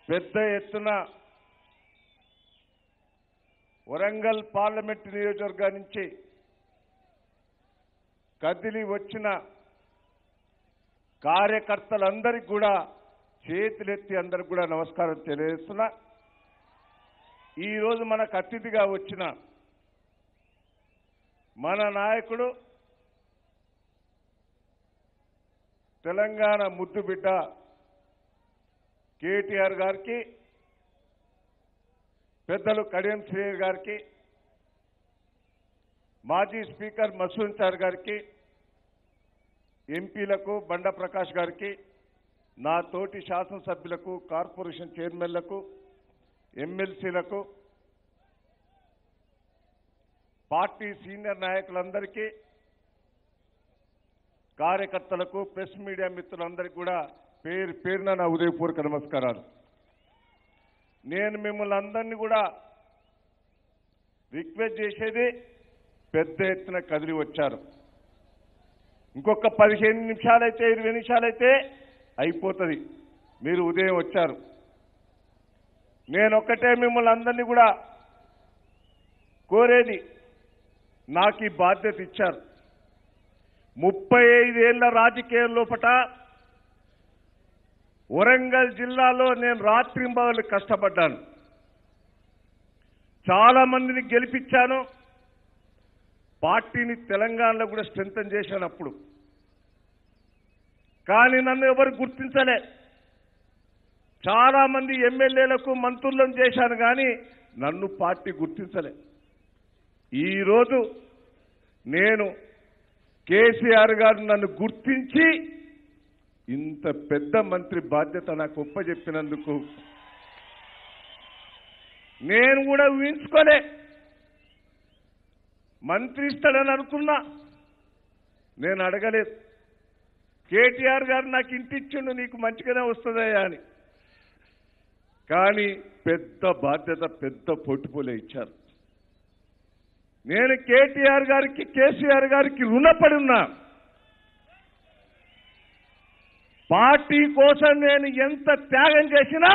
పెద్ద ఎత్తున వరంగల్ పార్లమెంట్ నియోజకవర్గం నుంచి కదిలి వచ్చిన కార్యకర్తలందరికీ కూడా చేతులెత్తి అందరికి కూడా నమస్కారం తెలియజేస్తున్నా. ఈరోజు మనకు అతిథిగా వచ్చిన మన నాయకుడు తెలంగాణ ముద్దు బిడ్డ కేటీఆర్ గారికి, పెద్దలు కడియం శ్రీహరి గారికి, మాజీ స్పీకర్ మసూద్ సార్ గారికి, ఎంపీలకు బండ ప్రకాష్ గారికి, నా తోటి శాసనసభ్యులకు, కార్పొరేషన్ చైర్మన్లకు, ఎమ్మెల్సీలకు, పార్టీ సీనియర్ నాయకులందరికీ, కార్యకర్తలకు, ప్రెస్ మీడియా మిత్రులందరికీ కూడా పేరు పేరున నా ఉదయపూర్వక నమస్కారాలు. నేను మిమ్మల్ని అందరినీ కూడా రిక్వెస్ట్ చేసేది, పెద్ద ఎత్తున కదిలి వచ్చారు. ఇంకొక 15 నిమిషాలైతే 20 నిమిషాలైతే అయిపోతుంది. మీరు ఉదయం వచ్చారు. నేను ఒక్కటే మిమ్మల్ని అందరినీ కూడా కోరేది, నాకు ఈ బాధ్యత ఇచ్చారు. 35 ఏళ్ల రాజకీయం లోపట వరంగల్ జిల్లాలో నేను రాత్రింబవళ్ళు కష్టపడ్డాను. చాలా మందిని గెలిపించాను. పార్టీని తెలంగాణలో కూడా స్ట్రెంథన్ చేశాను అప్పుడు. కానీ నన్ను ఎవరు గుర్తించలే. చాలా మంది ఎమ్మెల్యేలకు మంత్రులను చేశాను, కానీ నన్ను పార్టీ గుర్తించలే. ఈరోజు నేను కేసీఆర్ గారు నన్ను గుర్తించి ఇంత పెద్ద మంత్రి బాధ్యత నాకు ఒప్పజెప్పినందుకు నేను కూడా ఊహించుకోలే. మంత్రి ఇస్తాడని అనుకున్నా, నేను అడగలేదు. కేటీఆర్ గారు నాకు ఇంటి ఇచ్చిండు, నీకు మంచిగానే వస్తుందయ్యా అని. కానీ పెద్ద బాధ్యత, పెద్ద పొట్టుపోలే ఇచ్చారు. నేను కేటీఆర్ గారికి, కేసీఆర్ గారికి రుణపడి ఉన్నా. పార్టీ కోసం నేను ఎంత త్యాగం చేసినా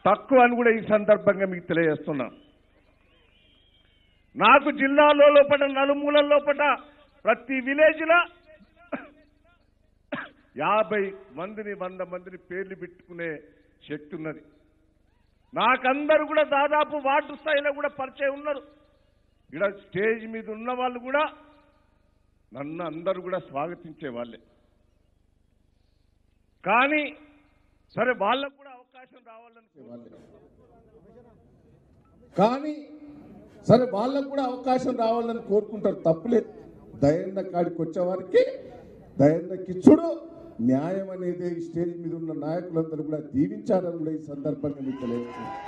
తక్కువ అని కూడా ఈ సందర్భంగా మీకు తెలియజేస్తున్నా. నాకు జిల్లాలో లోపల, నలుమూలల లోపల, ప్రతి విలేజ్లో 50 మందిని, 100 మందిని పేర్లు పెట్టుకునే శక్తి ఉన్నది. నాకందరూ కూడా దాదాపు వార్డు స్థాయిలో కూడా పరిచయం ఉన్నారు. ఇక్కడ స్టేజ్ మీద ఉన్న వాళ్ళు కూడా నన్ను అందరూ కూడా స్వాగతించే వాళ్ళే. కానీ సరే, వాళ్ళకు కూడా అవకాశం రావాలని కోరుకుంటారు. తప్పులేదు. దయన్న కాడికి వచ్చేవారికి దయన్న కిచ్చుడు న్యాయం అనేది ఈ స్టేజ్ మీద ఉన్న నాయకులందరూ కూడా దీవించాలని కూడా ఈ సందర్భంగా మీకు తెలియజేస్తున్నాను.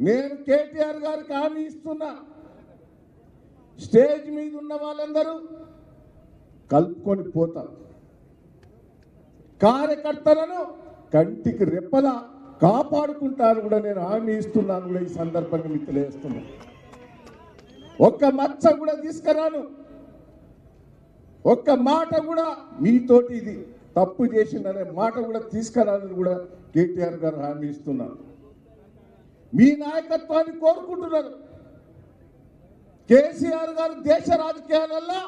నేను కేటీఆర్ గారికి హామీ ఇస్తున్నా, స్టేజ్ మీద ఉన్న వాళ్ళందరూ కలుపుకొని పోతారు. కార్యకర్తలను కంటికి రెప్పలా కాపాడుకుంటారు కూడా నేను హామీ ఇస్తున్నాను కూడా ఈ సందర్భంగా మీకు తెలియజేస్తున్నాను. ఒక్క మచ్చ కూడా తీసుకురాను. ఒక్క మాట కూడా మీతోటి ఇది తప్పు చేసిందనే మాట కూడా తీసుకురాలని కూడా కేటీఆర్ గారు హామీ ఇస్తున్నారు. మీ నాయకత్వాన్ని కోరుకుంటున్నారు. కేసీఆర్ గారు దేశ రాజకీయాలలో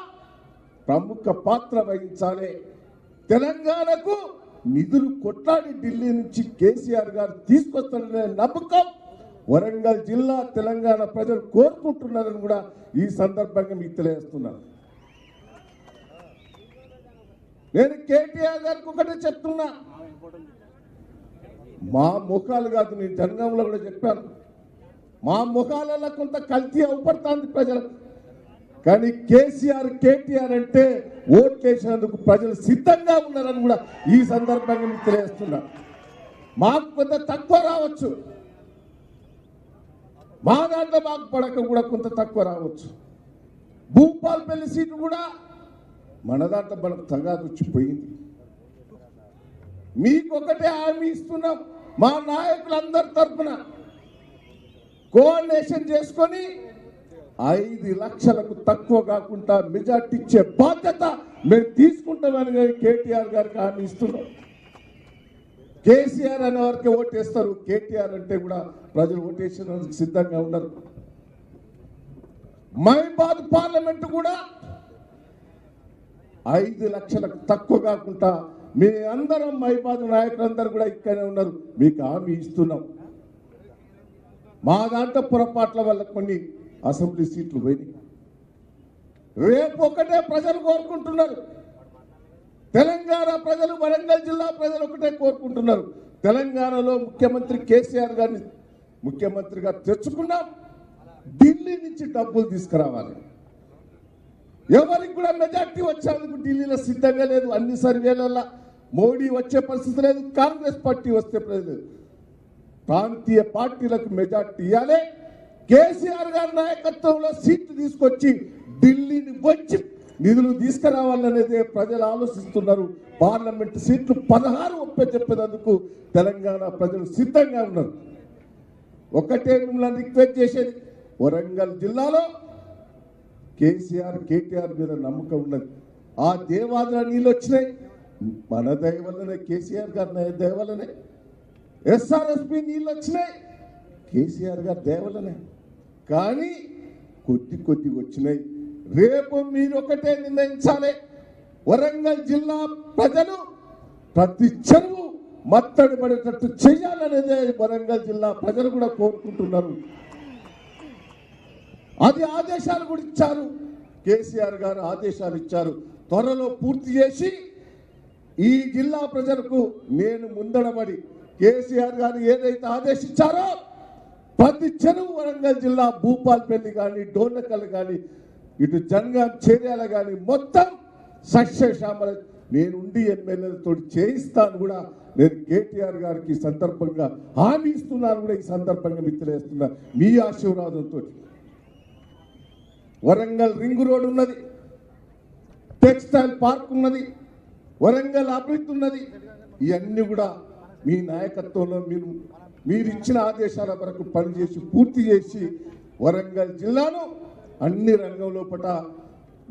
ప్రముఖ పాత్ర వహించాలి. తెలంగాణకు నిధులు కొట్లాడి ఢిల్లీ నుంచి కేసీఆర్ గారు తీసుకొస్తారనే నమ్మకం వరంగల్ జిల్లా, తెలంగాణ ప్రజలు కోరుకుంటున్నారని కూడా ఈ సందర్భంగా మీకు తెలియజేస్తున్నాను. నేను కేటీఆర్ గారికి ఒకటే చెప్తున్నా, మా ముఖాలు కాదు, నేను జనగంలో కూడా చెప్పాను, మా ముఖాలలో కొంత కల్తీ అవపడుతుంది ప్రజలకు. కానీ కేసీఆర్, కేటీఆర్ అంటే ఓట్లేసినందుకు ప్రజలు సిద్ధంగా ఉన్నారని కూడా ఈ సందర్భంగా మీకు తెలియజేస్తున్నా. మాకు కొంత తక్కువ రావచ్చు, మా దాంట్లో మాకు పడక కూడా కొంత తక్కువ రావచ్చు. భూపాలపల్లి సీటు కూడా మన దాంట్లో మనకు తగాదు వచ్చిపోయింది. మీకు ఒకటే హామీ ఇస్తున్నాం, మా నాయకులందరి తరఫున కోఆర్డినేషన్ చేసుకొని 5 లక్షలకు తక్కువ కాకుండా మెజార్టీ ఇచ్చే బాధ్యత మేము తీసుకుంటామని కేటీఆర్ గారికి హామీ ఇస్తున్నాం. కేసీఆర్ అనే వారికి ఓటేస్తారు, కేటీఆర్ అంటే కూడా ప్రజలు ఓటేసేందుకు సిద్ధంగా ఉన్నారు. మహిబాద్ పార్లమెంటు కూడా 5 లక్షలకు తక్కువ కాకుండా మీ అందరం మహిబాద్ నాయకులందరూ కూడా ఇక్కడే ఉన్నారు, మీకు హామీ ఇస్తున్నాం. మా దాంట్లో పొరపాట్ల వల్ల కొన్ని అసెంబ్లీ సీట్లు పోయినాయి. రేపు ఒకటే ప్రజలు కోరుకుంటున్నారు, తెలంగాణ ప్రజలు, వరంగల్ జిల్లా ప్రజలు ఒకటే కోరుకుంటున్నారు. తెలంగాణలో ముఖ్యమంత్రి కేసీఆర్ గారిని ముఖ్యమంత్రిగా తెచ్చుకున్నాం, ఢిల్లీ నుంచి డబ్బులు తీసుకురావాలి. ఎవరికి కూడా మెజార్టీ వచ్చేందుకు ఢిల్లీలో సిద్ధంగా లేదు. అన్ని సర్వేలలో మోడీ వచ్చే పరిస్థితి లేదు, కాంగ్రెస్ పార్టీ వస్తే లేదు. ప్రాంతీయ పార్టీలకు మెజార్టీ ఇవ్వాలి. కేసీఆర్ గారి నాయకత్వంలో సీట్లు తీసుకొచ్చి ఢిల్లీని వచ్చి నిధులు తీసుకురావాలనేదే ప్రజలు ఆలోచిస్తున్నారు. పార్లమెంట్ సీట్లు 16 ఒప్పచెప్పేందుకు తెలంగాణ ప్రజలు సిద్ధంగా ఉన్నారు. ఒకటే మిమ్మల్ని రిక్వెస్ట్ చేసేది, వరంగల్ జిల్లాలో కేసీఆర్ కేటీఆర్ మీద నమ్మకం ఉన్నది. ఆ దేవాదుల నీళ్ళు వచ్చినాయి మన దయ వల్లనే, కేసీఆర్ గారి దయ వల్లనే. ఎస్ఆర్ఎస్పి నీళ్ళు వచ్చినాయి కేసీఆర్ గారి దయ వల్లనే. కానీ కొద్ది వచ్చినాయి. రేపు మీరు ఒకటే నిర్ణయించాలి, వరంగల్ జిల్లా ప్రజలు ప్రతి చెరువు మత్తడి పడేటట్టు చేయాలనేదే వరంగల్ జిల్లా ప్రజలు కూడా కోరుకుంటున్నారు. అది ఆదేశాలు కూడా ఇచ్చారు, కేసీఆర్ గారు ఆదేశాలు ఇచ్చారు. త్వరలో పూర్తి చేసి ఈ జిల్లా ప్రజలకు నేను ముందడబడి కేసీఆర్ గారు ఏదైతే ఆదేశించారో ప్రతి చెరువు వరంగల్ జిల్లా భూపాల్పల్లి కానీ, డోర్నకల్ కానీ, ఇటు జనగాం చేర్యాల కానీ మొత్తం సస్యశ్యామల నేనుండి ఎమ్మెల్యేలతో చేయిస్తాను కూడా నేను కేటీఆర్ గారికి సందర్భంగా హామీ ఇస్తున్నాను కూడా ఈ సందర్భంగా మీకు తెలియజేస్తున్నా. మీ ఆశీర్వాదంతో వరంగల్ రింగ్ రోడ్ ఉన్నది, టెక్స్టైల్ పార్క్ ఉన్నది, వరంగల్ అభివృద్ధి ఉన్నది. ఇవన్నీ కూడా మీ నాయకత్వంలో మీరు ఇచ్చిన ఆదేశాల వరకు పనిచేసి పూర్తి చేసి వరంగల్ జిల్లాను అన్ని రంగంలో పట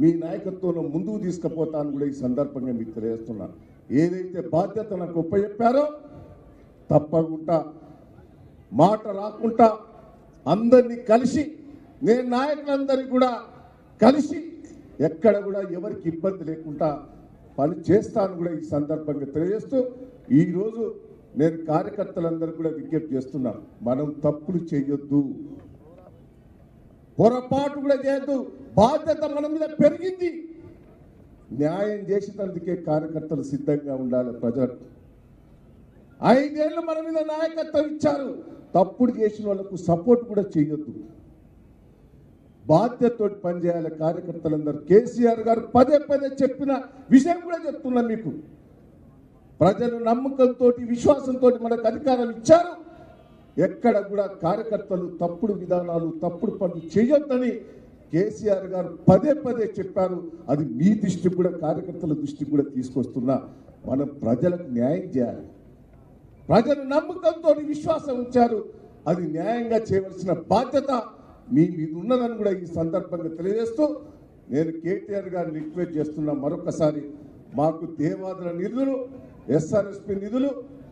మీ నాయకత్వంలో ముందుకు తీసుకుపోతాను కూడా ఈ సందర్భంగా మీకు తెలియజేస్తున్నాను. ఏదైతే బాధ్యత నాకు ఒప్పచెప్పారో తప్పకుండా మాట రాకుండా అందరినీ కలిసి, నేను నాయకులందరినీ కూడా కలిసి ఎక్కడ కూడా ఎవరికి ఇబ్బంది లేకుండా పని చేస్తాను కూడా ఈ సందర్భంగా తెలియజేస్తూ, ఈరోజు నేను కార్యకర్తలందరూ కూడా విజ్ఞప్తి చేస్తున్నాను, మనం తప్పులు చేయొద్దు, పొరపాటు కూడా చేయొద్దు. బాధ్యత మన మీద పెరిగింది, న్యాయం చేసేందుకే కార్యకర్తలు సిద్ధంగా ఉండాలి. ప్రజలకు 5 ఏళ్ళు మన మీద నాయకత్వం ఇచ్చారు, తప్పుడు చేసిన వాళ్ళకు సపోర్ట్ కూడా చేయొద్దు. బాధ్యతతో పనిచేయాలి కార్యకర్తలందరూ. కేసీఆర్ గారు పదే చెప్పిన విషయం కూడా చెప్తున్నా మీకు. ప్రజలు నమ్మకంతో, విశ్వాసంతో మనకు అధికారం ఇచ్చారు. ఎక్కడ కూడా కార్యకర్తలు తప్పుడు విధానాలు, తప్పుడు పనులు చేయొద్దని కేసీఆర్ గారు పదే చెప్పారు. అది మీ దృష్టికి కూడా, కార్యకర్తల దృష్టికి కూడా తీసుకొస్తున్నా. మనం ప్రజలకు న్యాయం చేయాలి. ప్రజలు నమ్మకంతో విశ్వాసం ఉంచారు, అది న్యాయంగా చేయవలసిన బాధ్యత మీ మీద ఉన్నదని కూడా ఈ సందర్భంగా తెలియజేస్తూ, నేను కేటీఆర్ గారిని రిక్వెస్ట్ చేస్తున్నా, మరొకసారి మాకు దేవాదుల నిధులు, ఎస్ఆర్ఎస్పి నిధులు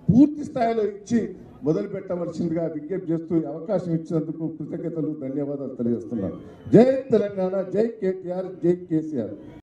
పూర్తి స్థాయిలో ఇచ్చి మొదలు పెట్టవలసిందిగా విజ్ఞప్తి చేస్తూ అవకాశం ఇచ్చినందుకు కృతజ్ఞతలు, ధన్యవాదాలు తెలియజేస్తున్నాను. జై తెలంగాణ, జై కేటీఆర్, జై కేసీఆర్.